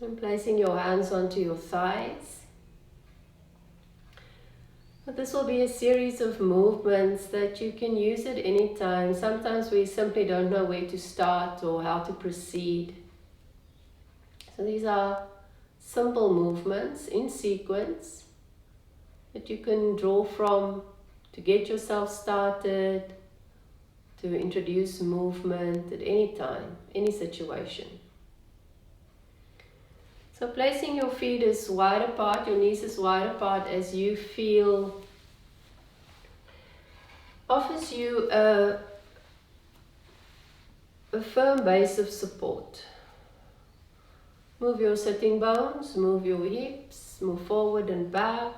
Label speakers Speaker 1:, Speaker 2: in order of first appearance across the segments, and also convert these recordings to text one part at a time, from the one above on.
Speaker 1: And placing your hands onto your thighs. But this will be a series of movements that you can use at any time. Sometimes we simply don't know where to start or how to proceed. So these are simple movements in sequence that you can draw from to get yourself started, to introduce movement at any time, any situation. So placing your feet as wide apart, your knees as wide apart as you feel offers you a firm base of support. Move your sitting bones, move your hips, move forward and back.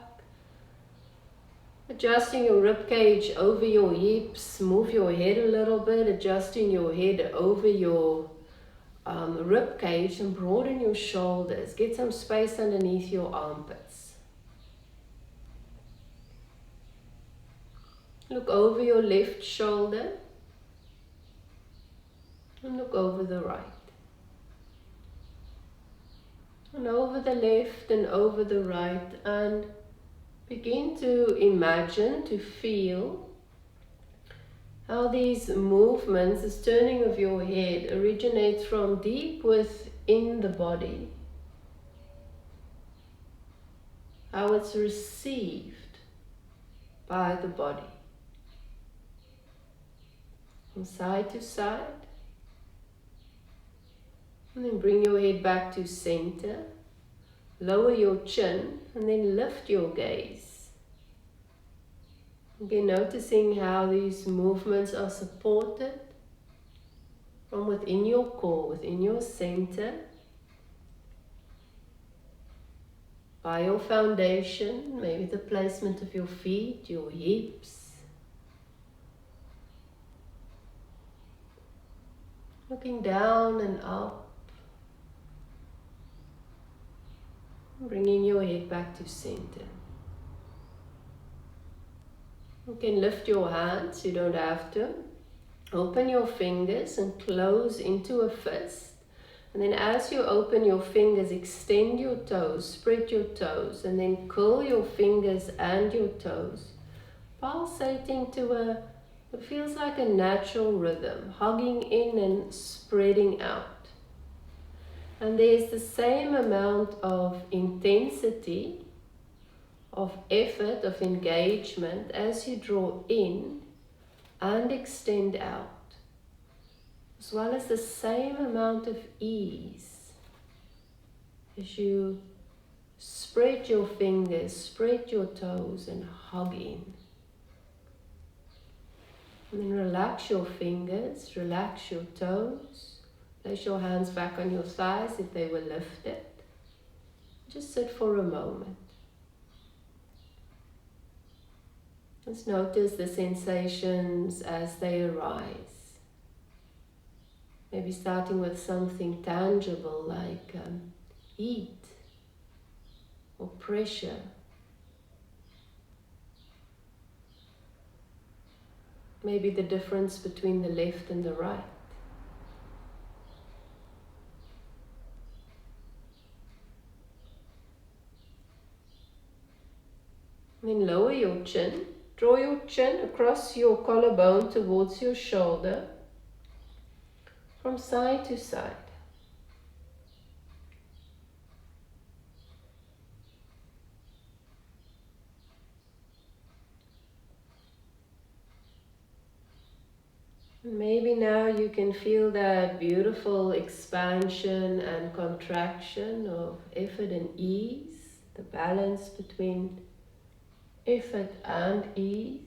Speaker 1: Adjusting your rib cage over your hips, move your head a little bit, adjusting your head over your rib cage and broaden your shoulders. Get some space underneath your armpits. Look over your left shoulder and look over the right. And over the left and over the right, and begin to imagine, to feel how these movements, this turning of your head, originates from deep within the body. How it's received by the body. From side to side. And then bring your head back to center. Lower your chin and then lift your gaze. Again, noticing how these movements are supported from within your core, within your center, by your foundation, maybe the placement of your feet, your hips. Looking down and up. Bringing your head back to center. You can lift your hands, you don't have to. Open your fingers and close into a fist. And then as you open your fingers, extend your toes, spread your toes, and then curl your fingers and your toes, pulsating to it feels like a natural rhythm, hugging in and spreading out. And there's the same amount of intensity, of effort, of engagement as you draw in and extend out, as well as the same amount of ease as you spread your fingers, spread your toes and hug in. And then relax your fingers, relax your toes. Place your hands back on your thighs if they were lifted. Just sit for a moment. Just notice the sensations as they arise. Maybe starting with something tangible like heat or pressure. Maybe the difference between the left and the right. Then lower your chin. Draw your chin across your collarbone towards your shoulder, from side to side. And maybe now you can feel that beautiful expansion and contraction of effort and ease, the balance between effort and ease.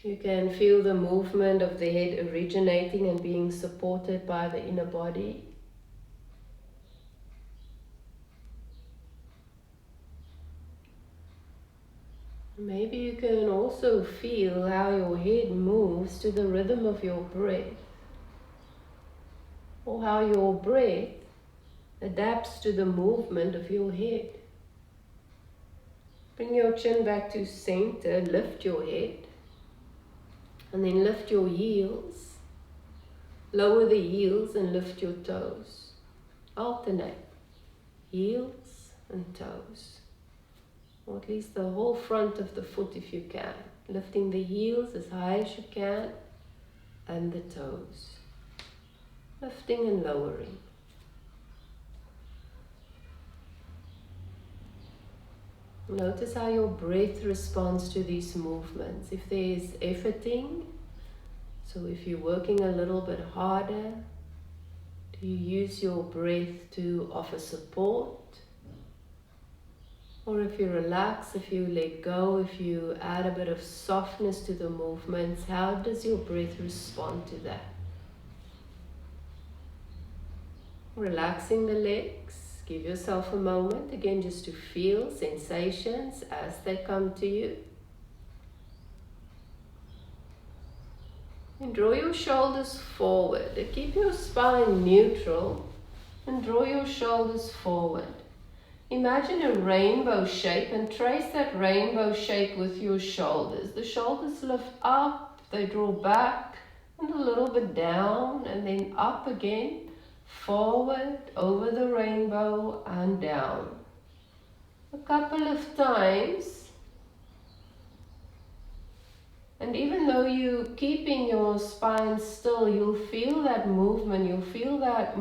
Speaker 1: You can feel the movement of the head originating and being supported by the inner body. Maybe you can also feel how your head moves to the rhythm of your breath, or how your breath adapts to the movement of your head. Bring your chin back to center, lift your head, and then lift your heels. Lower the heels and lift your toes. Alternate. Heels and toes. Or at least the whole front of the foot if you can. Lifting the heels as high as you can and the toes. Lifting and lowering. Notice how your breath responds to these movements. If there is efforting, so if you're working a little bit harder, do you use your breath to offer support? Or if you relax, if you let go, if you add a bit of softness to the movements, how does your breath respond to that? Relaxing the legs. Give yourself a moment, again, just to feel sensations as they come to you. And draw your shoulders forward. Keep your spine neutral and draw your shoulders forward. Imagine a rainbow shape and trace that rainbow shape with your shoulders. The shoulders lift up, they draw back and a little bit down and then up again. Forward, over the rainbow and down. A couple of times. And even though you're keeping your spine still, you'll feel that movement, you'll feel that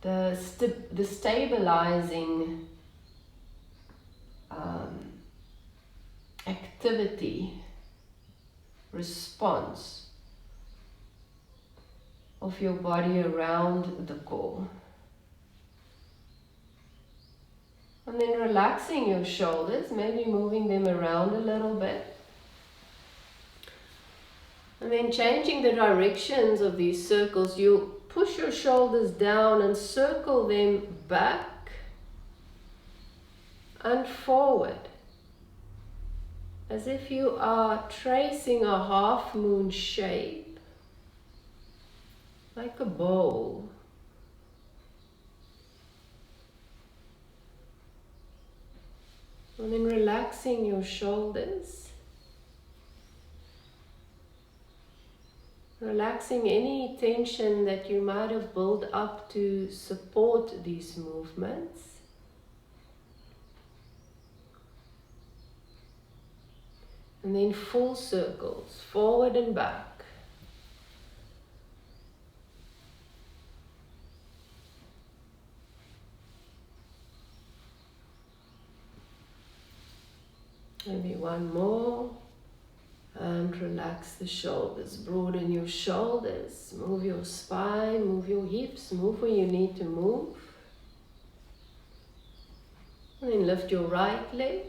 Speaker 1: the stabilizing activity, response of your body around the core. And then relaxing your shoulders, maybe moving them around a little bit. And then changing the directions of these circles, you push your shoulders down and circle them back and forward. As if you are tracing a half moon shape. Like a bowl. And then relaxing your shoulders. Relaxing any tension that you might have built up to support these movements. And then full circles, forward and back. Maybe one more. And relax the shoulders. Broaden your shoulders. Move your spine. Move your hips. Move where you need to move. And then lift your right leg.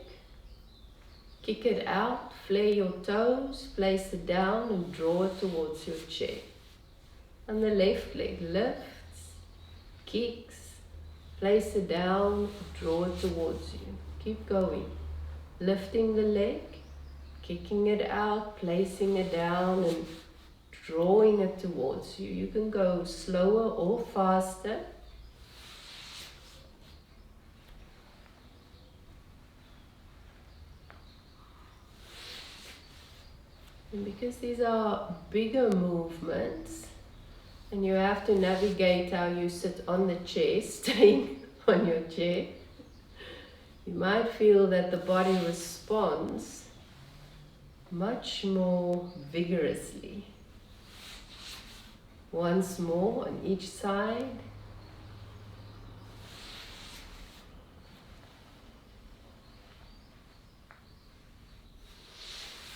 Speaker 1: Kick it out. Flare your toes. Place it down and draw it towards your chair. And the left leg lifts. Kicks. Place it down. Draw it towards you. Keep going. Lifting the leg, kicking it out, placing it down and drawing it towards you. You can go slower or faster. And because these are bigger movements and you have to navigate how you sit on the chair, staying on your chair, you might feel that the body responds much more vigorously. Once more on each side.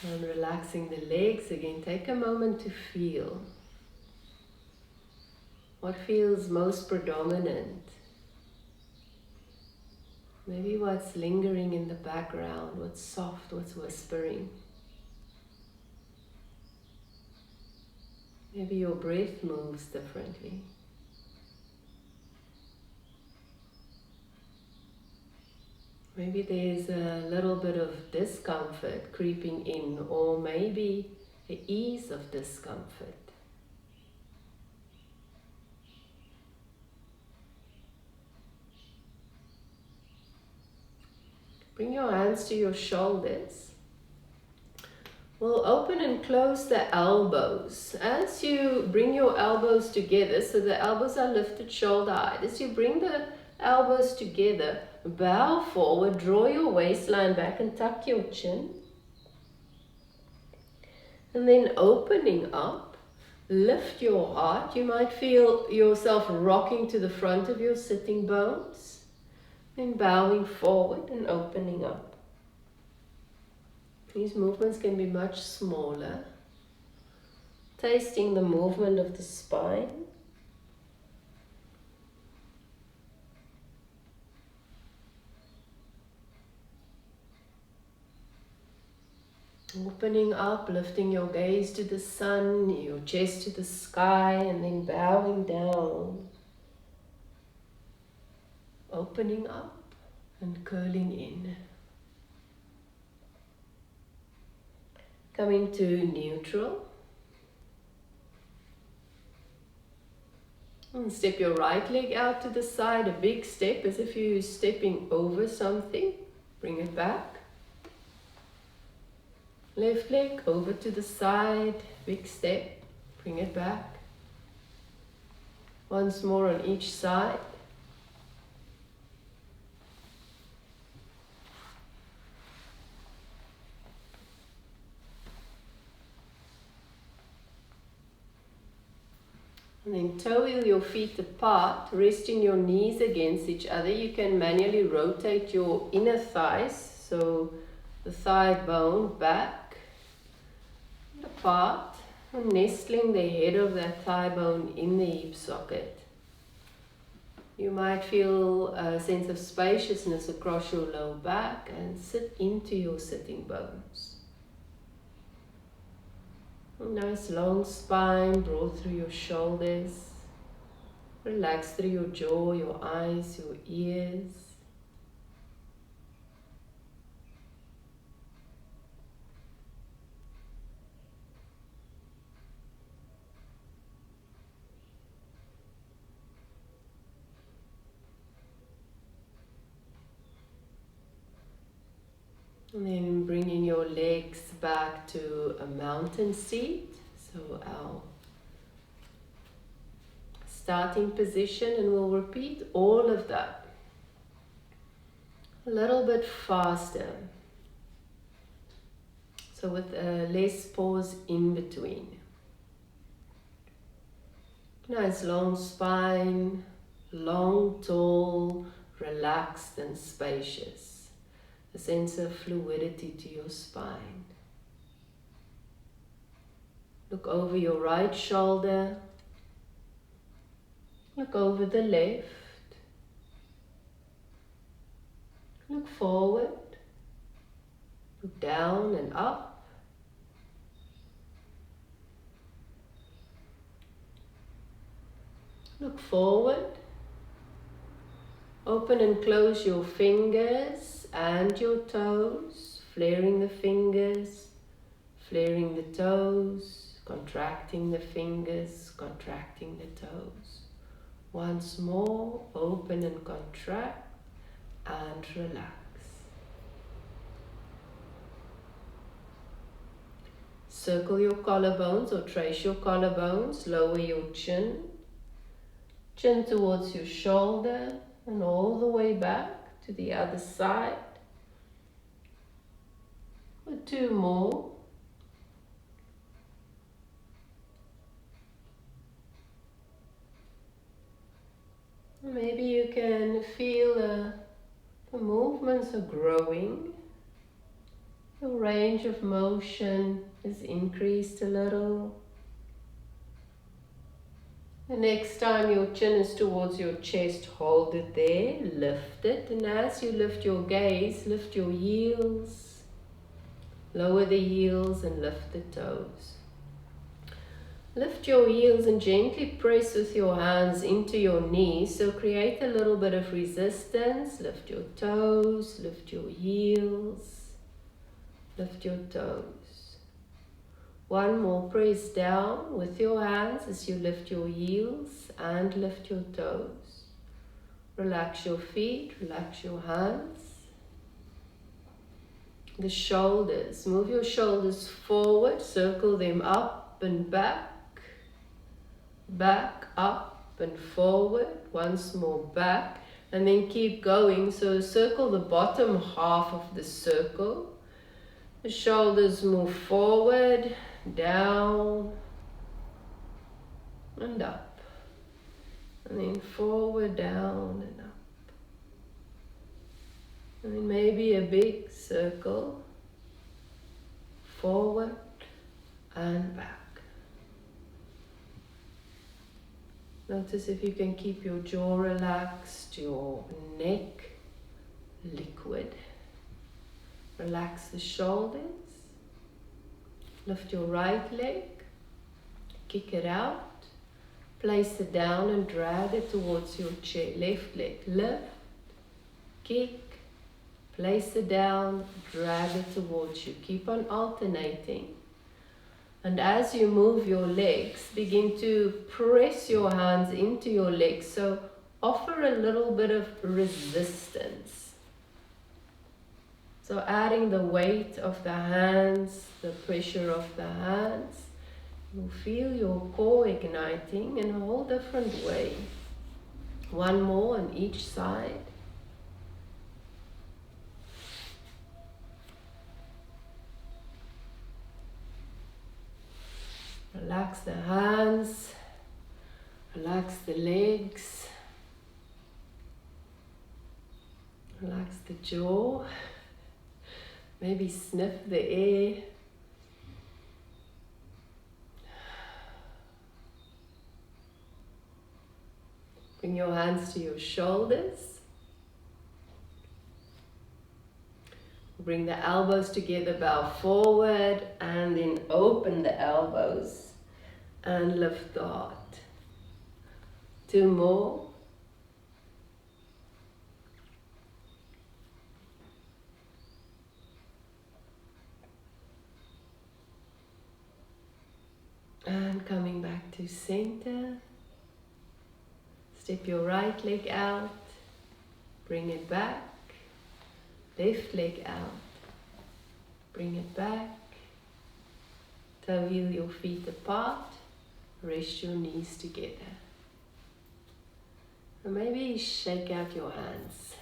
Speaker 1: And relaxing the legs again. Take a moment to feel. What feels most predominant? Maybe what's lingering in the background, what's soft, what's whispering. Maybe your breath moves differently. Maybe there's a little bit of discomfort creeping in, or maybe the ease of discomfort. Bring your hands to your shoulders. We'll open and close the elbows. As you bring your elbows together, so the elbows are lifted shoulder height, as you bring the elbows together, bow forward, draw your waistline back and tuck your chin. And then opening up, lift your heart. You might feel yourself rocking to the front of your sitting bones. Then bowing forward and opening up. These movements can be much smaller. Tasting the movement of the spine. Opening up, lifting your gaze to the sun, your chest to the sky, and then bowing down. Opening up and curling in. Coming to neutral. And step your right leg out to the side, a big step as if you're stepping over something. Bring it back. Left leg over to the side, big step. Bring it back. Once more on each side. And then toe wheel your feet apart, resting your knees against each other. You can manually rotate your inner thighs, so the thigh bone back and apart, and nestling the head of that thigh bone in the hip socket. You might feel a sense of spaciousness across your low back and sit into your sitting bones. A nice long spine, broad through your shoulders. Relax through your jaw, your eyes, your ears. And then bringing your legs back to a mountain seat. So our starting position, and we'll repeat all of that a little bit faster. So with less pause in between. Nice long spine, long, tall, relaxed and spacious. A sense of fluidity to your spine. Look over your right shoulder. Look over the left. Look forward. Look down and up. Look forward. Open and close your fingers and your toes, flaring the fingers, flaring the toes, contracting the fingers, contracting the toes. Once more, open and contract and relax. Circle your collarbones or trace your collarbones, lower your chin, chin towards your shoulder, and all the way back to the other side. For 2 more. Maybe you can feel the movements are growing. The range of motion is increased a little. The next time your chin is towards your chest, hold it there, lift it, and as you lift your gaze, lift your heels, lower the heels and lift the toes. Lift your heels and gently press with your hands into your knees, so create a little bit of resistance. Lift your toes, lift your heels, lift your toes. One more, press down with your hands as you lift your heels and lift your toes. Relax your feet, relax your hands. The shoulders. Move your shoulders forward, circle them up and back. Back, up and forward. Once more back. And then keep going. So circle the bottom half of the circle. The shoulders move forward, down, and up. And then forward, down, and up. And then maybe a big circle. Forward and back. Notice if you can keep your jaw relaxed, your neck liquid. Relax the shoulders. Lift your right leg. Kick it out. Place it down and drag it towards your chair. Left leg. Lift. Kick. Place it down. Drag it towards you. Keep on alternating. And as you move your legs, begin to press your hands into your legs. So offer a little bit of resistance. So adding the weight of the hands, the pressure of the hands, you'll feel your core igniting in a whole different way. One more on each side. Relax the hands, relax the legs, relax the jaw, maybe sniff the air. Bring your hands to your shoulders. Bring the elbows together, bow forward, and then open the elbows and lift the heart. Two more. And coming back to center. Step your right leg out. Bring it back. Left leg out. Bring it back. Toe heel your feet apart. Rest your knees together. And maybe shake out your hands.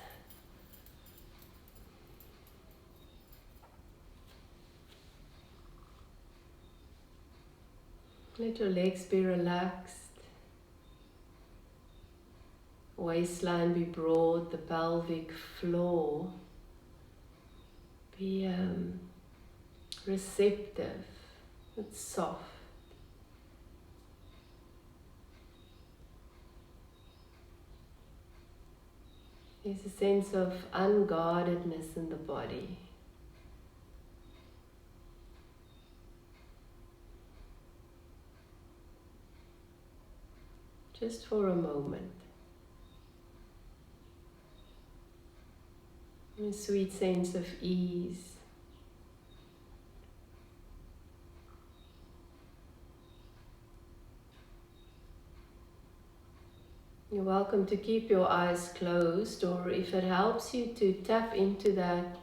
Speaker 1: Let your legs be relaxed. Waistline be broad, the pelvic floor be receptive, it's soft. There's a sense of unguardedness in the body. Just for a moment. A sweet sense of ease. You're welcome to keep your eyes closed, or if it helps you to tap into that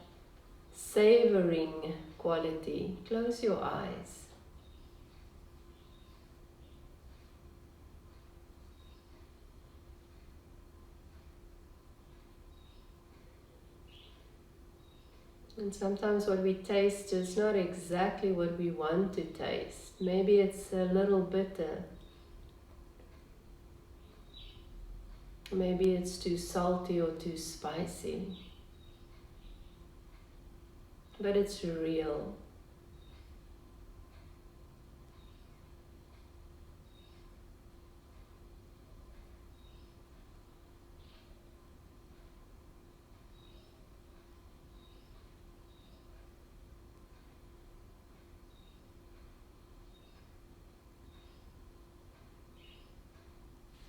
Speaker 1: savoring quality, close your eyes. And sometimes what we taste is not exactly what we want to taste. Maybe it's a little bitter. Maybe it's too salty or too spicy. But it's real.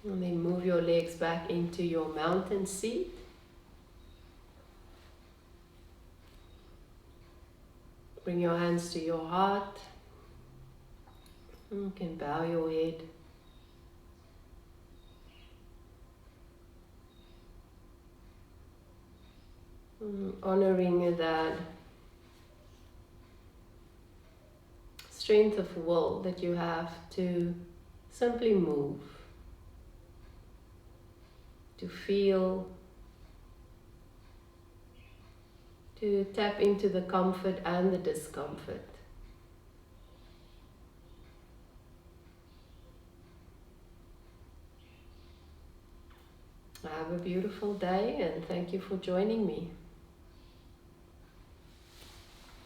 Speaker 1: And then move your legs back into your mountain seat. Bring your hands to your heart. You can bow your head. Honoring that strength of will that you have to simply move, to feel, to tap into the comfort and the discomfort. Have a beautiful day and thank you for joining me.